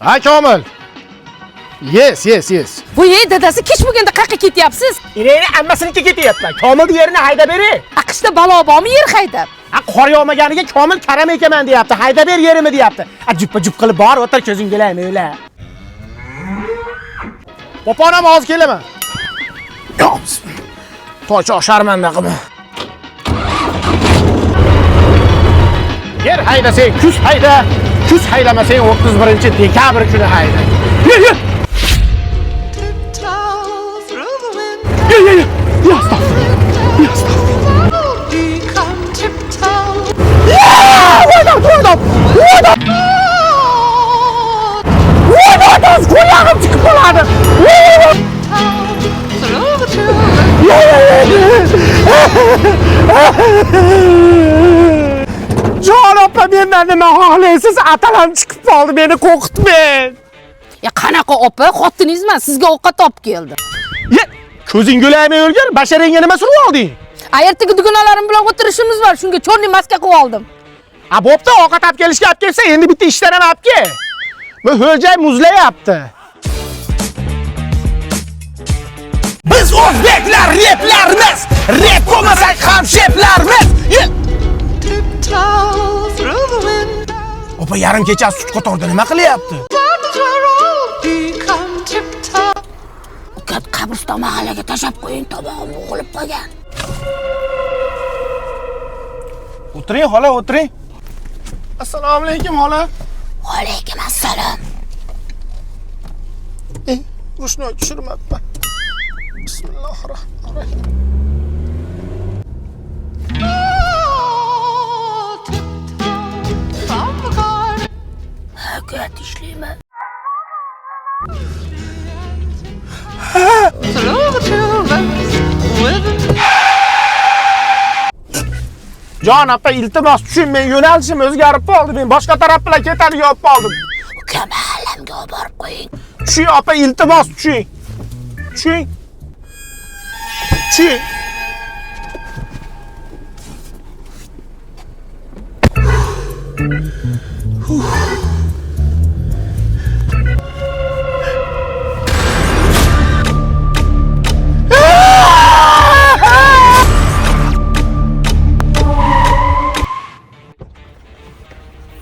Ha Komil. Yes. Bu dadasi kech bo'lganda qayerga ketyapsiz? Ireni ammasiniki ketyapman. Komil yerini hayda beri. Aqshda balo bormi yer haydab? Qor yog'maganiga Komil karam ekaman deyapti. Hayda ber yerimni deyapti. Juppa qilib bor, o'tir ko'zing bilan o'yla. Poponam hozir kelaman. To'ychoq sharmanda qilma. Yer haydasang, kuz hayda. Kuz haydamasang 31-dekabr kuni hayda. Yur. Kulağım çıkıp oladı. Can opa benden nima xohlaysiz? Atalam chiqib qoldi, meni qo'rqitmang. Ya qanaqa opa, xotiningizman, sizga ovqat olib keldi. Ko'zing go'lamay o'lgan, basharangga nima surib olding? Ertaga dugonalarim bilan o'tirishimiz bor, shunga cho'rni maska qilib oldim. Bo'pti, ovqat olib kelishga olib kelsa, endi bitta ishdan ham olib kel. Bu ho'jay muzlayapti. Biz o'zbeklar replarmiz. Rep bo'lmasak ham sheplarmiz. Opa yarim kechasi sut qo'torda nima qilyapti? Ukat qabriston mahallaga tashab qo'ying, tomog'im bo'g'ilib qolgan. O'tiring, xola, o'tiring. Assalomu alaykum, xola. Va alaykum assalom. Rushnoy tushirmabman. Bismillahirrohmanirrohim. Ukat ishlayman. Jon opa, iltimos tushing, men yo'nalishim o'zgarib qoldi. Men boshqa taraf bilan ketadigan olib qoldim. Uka mahallamga olib borib qo'ying. Tushing opa, iltimos tushing. Tushing.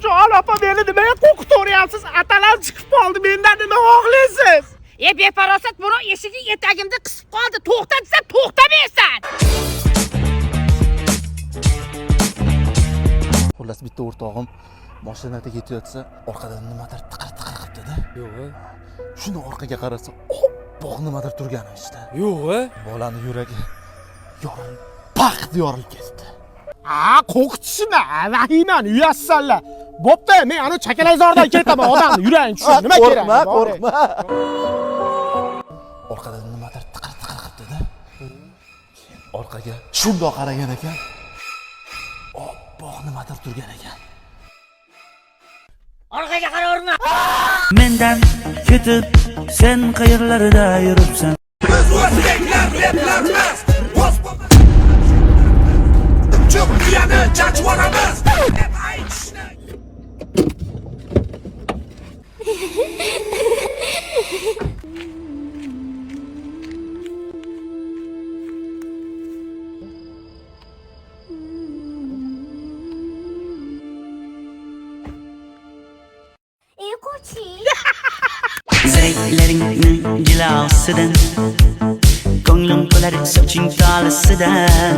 Jon opa, meni nimaga qo'rqitaryapsiz? Atalam chiqib qoldi, mendan nima xohlaysiz? Befarosat buni eshigi etagimda qisib qoldi. To'xta desa to'xtamaysan. Xullas bitta o'rtog'im mashinada ketayotsa, orqadan nimadir tiqir qilibdi-da. Yo'q. Shuni orqaga qarasa, oppoq nimadir turgani işte. Yo'q. Bolani yuragi yorim paqt yorilib ketdi. Qo'rqitishma, vahimani uyasizlar. Bo'pti, men ana chakalayzordan ketaman, odamni yuragini tushir. Nima kerak? Qo'rqma. Orqadan nimadir tiqir qilibdi-da. Orqaga shundoq qaragan ekan. Oppoq nimadir turgan ekan. Orqaga qaraverma. Mendan ketib sen qayerlarda yuribsan? Biz o'zbeklar replarmiz. Türkiyani jajvoramiz. Deb aytishni. Zeyleringning jilosidan ko'nglim qo'lar soching tolisidan